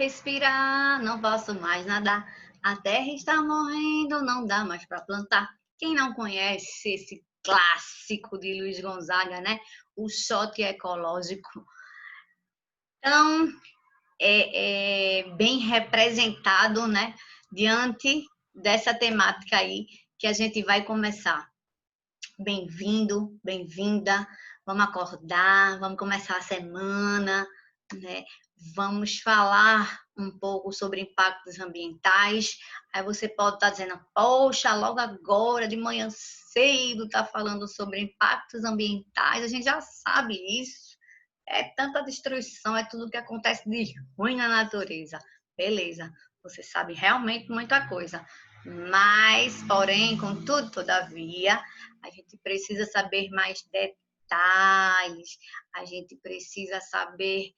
respirar, não posso mais nadar. A terra está morrendo, não dá mais para plantar. Quem não conhece esse clássico de Luiz Gonzaga, né? O shot ecológico. Então, é bem representado, né? Diante dessa temática aí que a gente vai começar. Bem-vindo, bem-vinda. Vamos acordar, vamos começar a semana, né? Vamos falar um pouco sobre impactos ambientais. Aí você pode estar dizendo, poxa, logo agora, de manhã cedo, está falando sobre impactos ambientais. A gente já sabe isso. É tanta destruição, é tudo que acontece de ruim na natureza. Beleza, você sabe realmente muita coisa. Mas, porém, contudo, todavia, a gente precisa saber mais detalhes, a gente precisa saber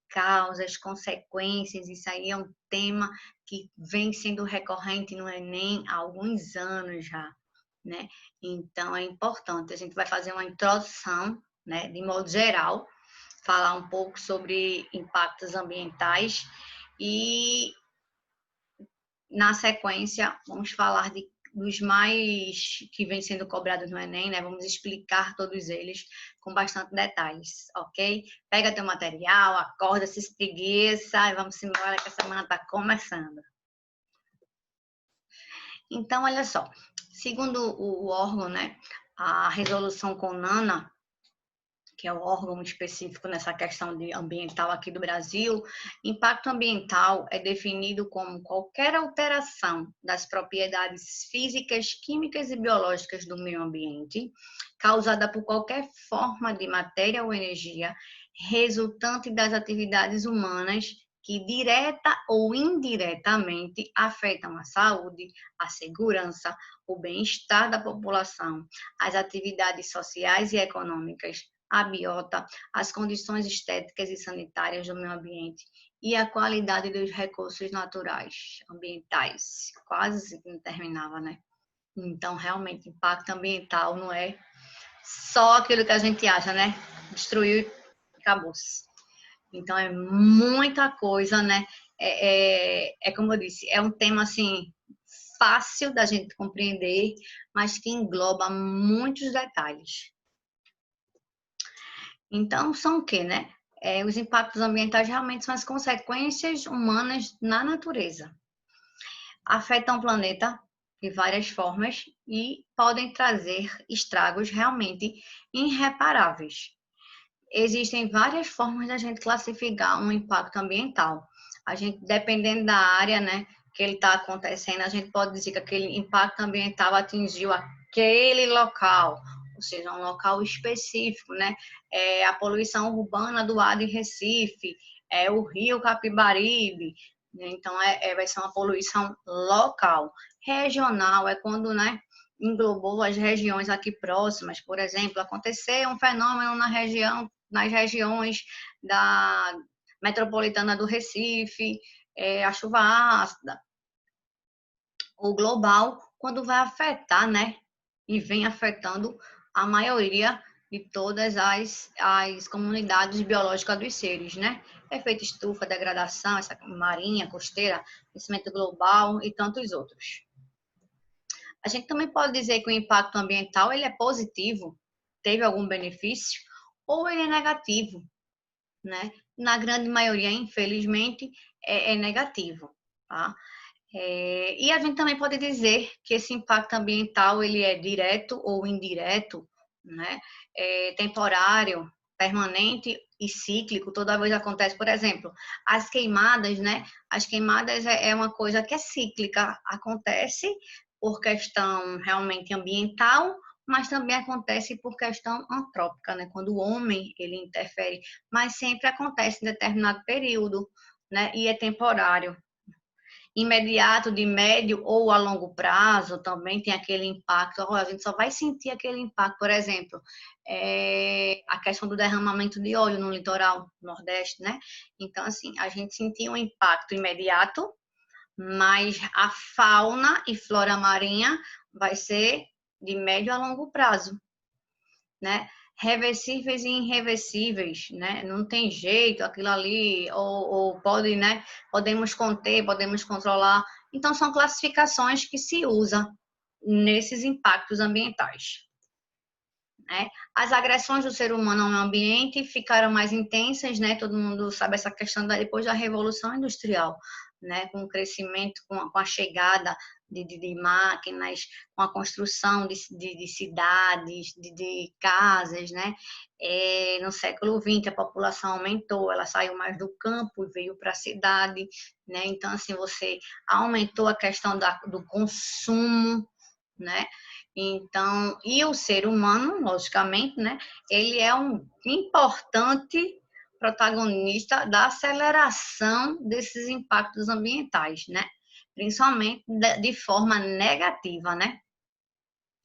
causas, consequências. Isso aí é um tema que vem sendo recorrente no Enem há alguns anos já, né? Então, é importante. A gente vai fazer uma introdução, né, de modo geral, falar um pouco sobre impactos ambientais e, na sequência, vamos falar dos mais que vêm sendo cobrados no Enem, né? Vamos explicar todos eles com bastante detalhes, ok? Pega teu material, acorda, se espreguiça e vamos embora que a semana está começando. Então, olha só, segundo o órgão, né, a resolução CONANA, que é o órgão específico nessa questão de ambiental aqui do Brasil, impacto ambiental é definido como qualquer alteração das propriedades físicas, químicas e biológicas do meio ambiente, causada por qualquer forma de matéria ou energia, resultante das atividades humanas que direta ou indiretamente afetam a saúde, a segurança, o bem-estar da população, as atividades sociais e econômicas, a biota, as condições estéticas e sanitárias do meio ambiente e a qualidade dos recursos naturais, ambientais. Quase não terminava, né? Então, realmente, impacto ambiental não é só aquilo que a gente acha, né? Destruiu e acabou-se. Então, é muita coisa, né? É como eu disse, é um tema, assim, fácil da gente compreender, mas que engloba muitos detalhes. Então, são o quê, né? Os impactos ambientais realmente são as consequências humanas na natureza. Afetam o planeta de várias formas e podem trazer estragos realmente irreparáveis. Existem várias formas da gente classificar um impacto ambiental. A gente, dependendo da área, né, que ele está acontecendo, a gente pode dizer que aquele impacto ambiental atingiu aquele local, ou seja, um local específico, né? A poluição urbana do ar de Recife, o rio Capibaribe, né? Então vai ser uma poluição local. Regional é quando, né, englobou as regiões aqui próximas. Por exemplo, aconteceu um fenômeno nas regiões da metropolitana do Recife, a chuva ácida. O global, quando vai afetar, né? E vem afetando a maioria de todas as comunidades biológicas dos seres, né? Efeito estufa, degradação, essa marinha, costeira, aquecimento global e tantos outros. A gente também pode dizer que o impacto ambiental ele é positivo, teve algum benefício, ou ele é negativo, né? Na grande maioria, infelizmente, é negativo, tá? E a gente também pode dizer que esse impacto ambiental ele é direto ou indireto, né? Temporário, permanente e cíclico. Toda vez acontece, por exemplo, as queimadas, né? As queimadas é uma coisa que é cíclica, acontece por questão realmente ambiental, mas também acontece por questão antrópica, né? Quando o homem ele interfere, mas sempre acontece em determinado período, né? E é temporário. Imediato, de médio ou a longo prazo também tem aquele impacto. A gente só vai sentir aquele impacto, por exemplo, a questão do derramamento de óleo no litoral nordeste, né? Então, assim, a gente sentiu um impacto imediato, mas a fauna e flora marinha vai ser de médio a longo prazo, né? reversíveis e irreversíveis, né? Não tem jeito, aquilo ali, ou pode, né? Podemos conter, podemos controlar. Então, são classificações que se usam nesses impactos ambientais. Né? As agressões do ser humano ao meio ambiente ficaram mais intensas, né? Todo mundo sabe essa questão depois da Revolução Industrial, né? Com o crescimento, com a chegada de máquinas, com a construção de cidades, de casas, né? No século XX, a população aumentou, ela saiu mais do campo e veio para a cidade, né? Então, assim, você aumentou a questão do consumo, né? Então, e o ser humano, logicamente, né? Ele é um importante protagonista da aceleração desses impactos ambientais, né? Principalmente de forma negativa, né?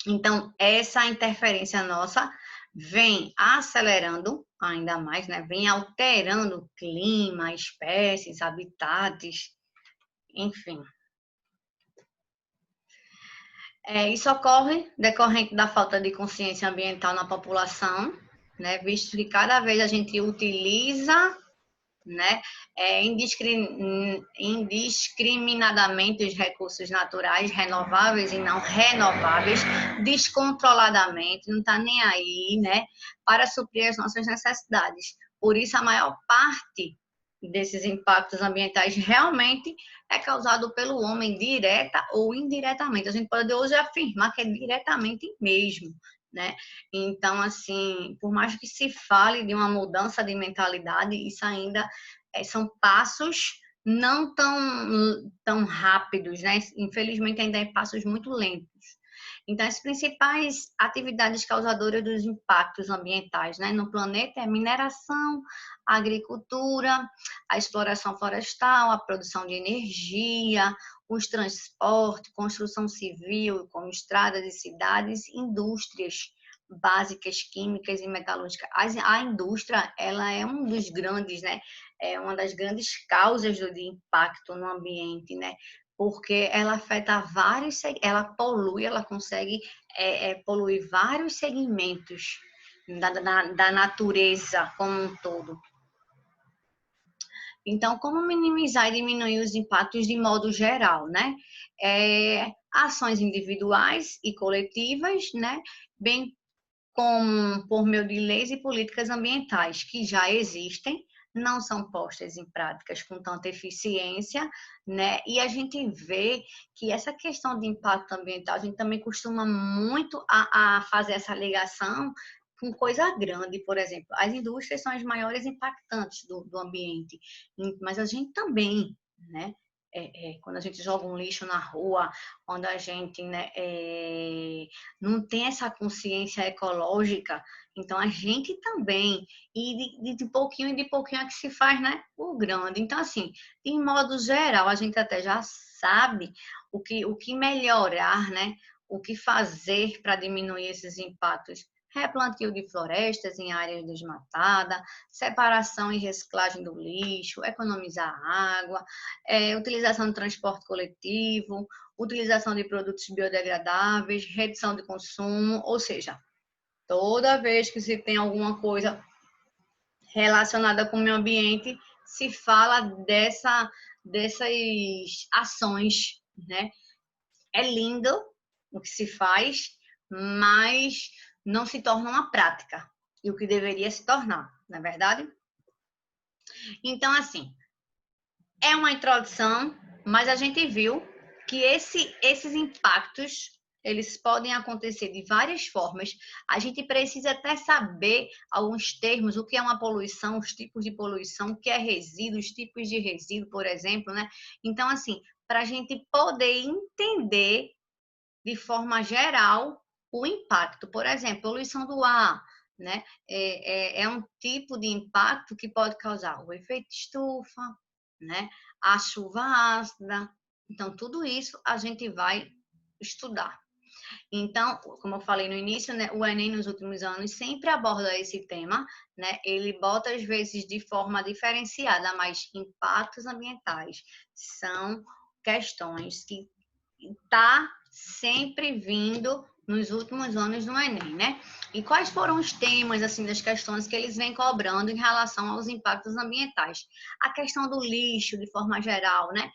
Então, essa interferência nossa vem acelerando ainda mais, né? Vem alterando o clima, espécies, habitats, enfim. Isso ocorre decorrente da falta de consciência ambiental na população, né, visto que cada vez a gente utiliza, né, indiscriminadamente os recursos naturais, renováveis e não renováveis, descontroladamente, não está nem aí, né, para suprir as nossas necessidades. Por isso, a maior parte desses impactos ambientais realmente é causado pelo homem, direta ou indiretamente. A gente pode hoje afirmar que é diretamente mesmo, né? Então, assim, por mais que se fale de uma mudança de mentalidade, isso ainda são passos não tão rápidos, né? Infelizmente, ainda é passos muito lentos. Então, as principais atividades causadoras dos impactos ambientais, né, no planeta é a mineração, a agricultura, a exploração florestal, a produção de energia, os transportes, construção civil, como estradas e cidades, indústrias básicas, químicas e metalúrgicas. A indústria, ela é um dos grandes, né, é uma das grandes causas do impacto no ambiente, né? Porque ela afeta ela polui, ela consegue poluir vários segmentos da natureza como um todo. Então, como minimizar e diminuir os impactos de modo geral, né? Ações individuais e coletivas, né? Bem como por meio de leis e políticas ambientais que já existem, não são postas em práticas com tanta eficiência, né? E a gente vê que essa questão de impacto ambiental, a gente também costuma muito a fazer essa ligação com coisa grande, por exemplo. As indústrias são as maiores impactantes do ambiente, mas a gente também, né? Quando a gente joga um lixo na rua, quando a gente, né, não tem essa consciência ecológica, então a gente também, e de pouquinho em pouquinho é que se faz, né, o grande. Então, assim, de modo geral, a gente até já sabe o que melhorar, né, o que fazer para diminuir esses impactos. Replantio de florestas em áreas desmatadas, separação e reciclagem do lixo, economizar água, utilização do transporte coletivo, utilização de produtos biodegradáveis, redução de consumo, ou seja, toda vez que se tem alguma coisa relacionada com o meio ambiente, se fala dessas ações, né? É lindo o que se faz, mas não se torna uma prática, e o que deveria se tornar, não é verdade? Então, assim, é uma introdução, mas a gente viu que esses impactos, eles podem acontecer de várias formas. A gente precisa até saber alguns termos, o que é uma poluição, os tipos de poluição, o que é resíduo, os tipos de resíduo, por exemplo, né? Então, assim, para a gente poder entender de forma geral o impacto. Por exemplo, poluição do ar, né? É um tipo de impacto que pode causar o efeito estufa, né? A chuva ácida. Então, tudo isso a gente vai estudar. Então, como eu falei no início, né, o Enem nos últimos anos sempre aborda esse tema, né? Ele bota às vezes de forma diferenciada, mas impactos ambientais são questões que está sempre vindo nos últimos anos no Enem, né? E quais foram os temas, assim, das questões que eles vêm cobrando em relação aos impactos ambientais? A questão do lixo, de forma geral, né?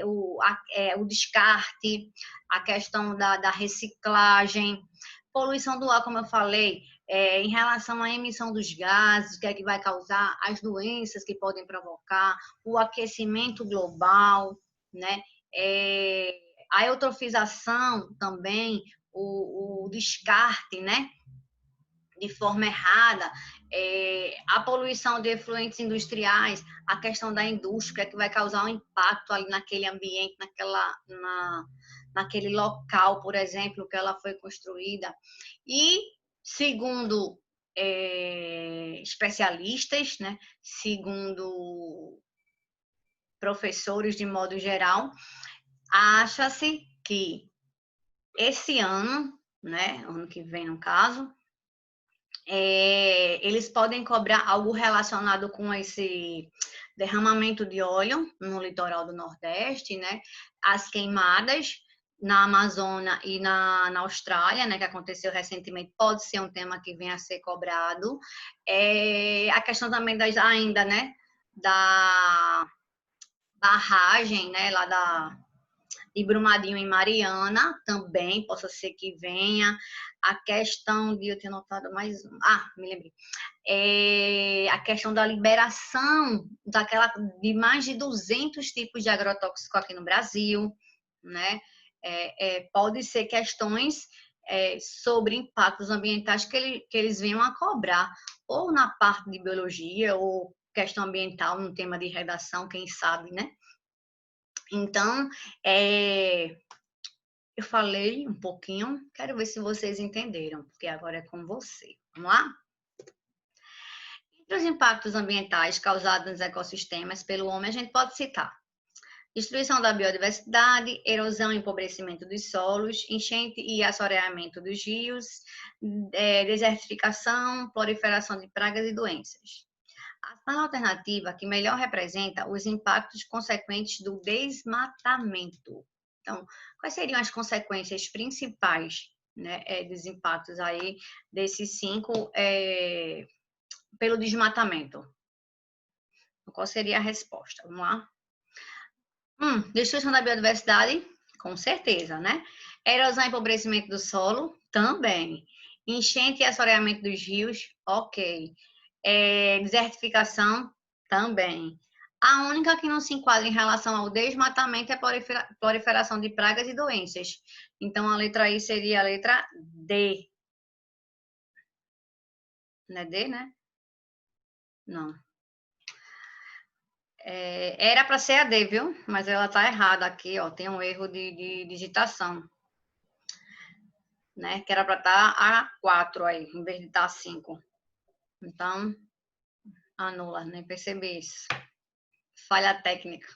O descarte, a questão da reciclagem, poluição do ar, como eu falei, em relação à emissão dos gases, o que é que vai causar, as doenças que podem provocar, o aquecimento global, né? A eutrofização também, o descarte, né? De forma errada, a poluição de efluentes industriais, a questão da indústria que vai causar um impacto ali naquele ambiente, naquele local, por exemplo, que ela foi construída. E, segundo especialistas, né, segundo professores de modo geral, acha-se que esse ano, né, ano que vem no caso, eles podem cobrar algo relacionado com esse derramamento de óleo no litoral do Nordeste, né? As queimadas na Amazônia e na Austrália, né, que aconteceu recentemente, pode ser um tema que venha a ser cobrado. A questão também ainda, né, da barragem, né, lá de Brumadinho em Mariana, também, possa ser que venha. A questão de, eu tinha notado mais, me lembrei, a questão da liberação de mais de 200 tipos de agrotóxico aqui no Brasil, né? Pode ser questões sobre impactos ambientais que eles venham a cobrar, ou na parte de biologia, ou questão ambiental, no tema de redação, quem sabe, né? Então, eu falei um pouquinho, quero ver se vocês entenderam, porque agora é com você. Vamos lá? Entre os impactos ambientais causados nos ecossistemas pelo homem, a gente pode citar destruição da biodiversidade, erosão e empobrecimento dos solos, enchente e assoreamento dos rios, desertificação, proliferação de pragas e doenças. A alternativa que melhor representa os impactos consequentes do desmatamento. Então, quais seriam as consequências principais, né, dos impactos aí desses 5 pelo desmatamento? Qual seria a resposta? Vamos lá. Destruição da biodiversidade, com certeza, né? Erosão e empobrecimento do solo, também. Enchente e assoreamento dos rios, ok. Desertificação, também. A única que não se enquadra em relação ao desmatamento é a proliferação de pragas e doenças. Então, a letra I seria a letra D. Não é D, né? Não. Era para ser a D, viu? Mas ela tá errada aqui, ó. Tem um erro de digitação. Né? Que era para estar a 4 aí, em vez de estar a 5. Então, anula, nem percebi isso. Falha técnica.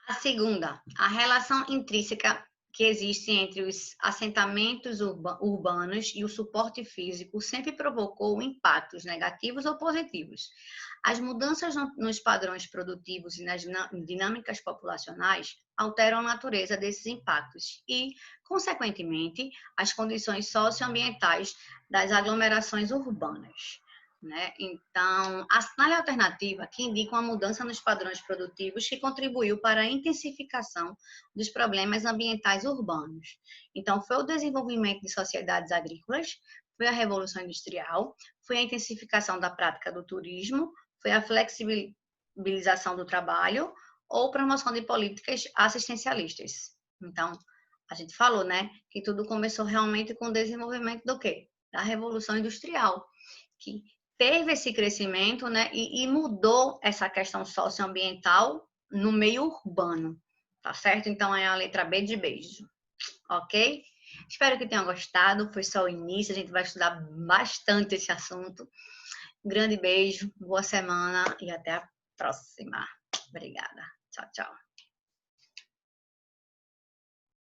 A segunda, a relação intrínseca que existe entre os assentamentos urbanos e o suporte físico sempre provocou impactos negativos ou positivos. As mudanças nos padrões produtivos e nas dinâmicas populacionais alteram a natureza desses impactos e, consequentemente, as condições socioambientais das aglomerações urbanas. Né? Então, a sinal alternativa que indica uma mudança nos padrões produtivos que contribuiu para a intensificação dos problemas ambientais urbanos. Então, foi o desenvolvimento de sociedades agrícolas, foi a Revolução Industrial, foi a intensificação da prática do turismo, foi a flexibilização do trabalho ou promoção de políticas assistencialistas. Então, a gente falou, né, que tudo começou realmente com o desenvolvimento do quê? Da Revolução Industrial, que teve esse crescimento, né, e mudou essa questão socioambiental no meio urbano, tá certo? Então, é a letra B de beijo, ok? Espero que tenham gostado, foi só o início, a gente vai estudar bastante esse assunto. Um grande beijo, boa semana e até a próxima. Obrigada. Tchau, tchau.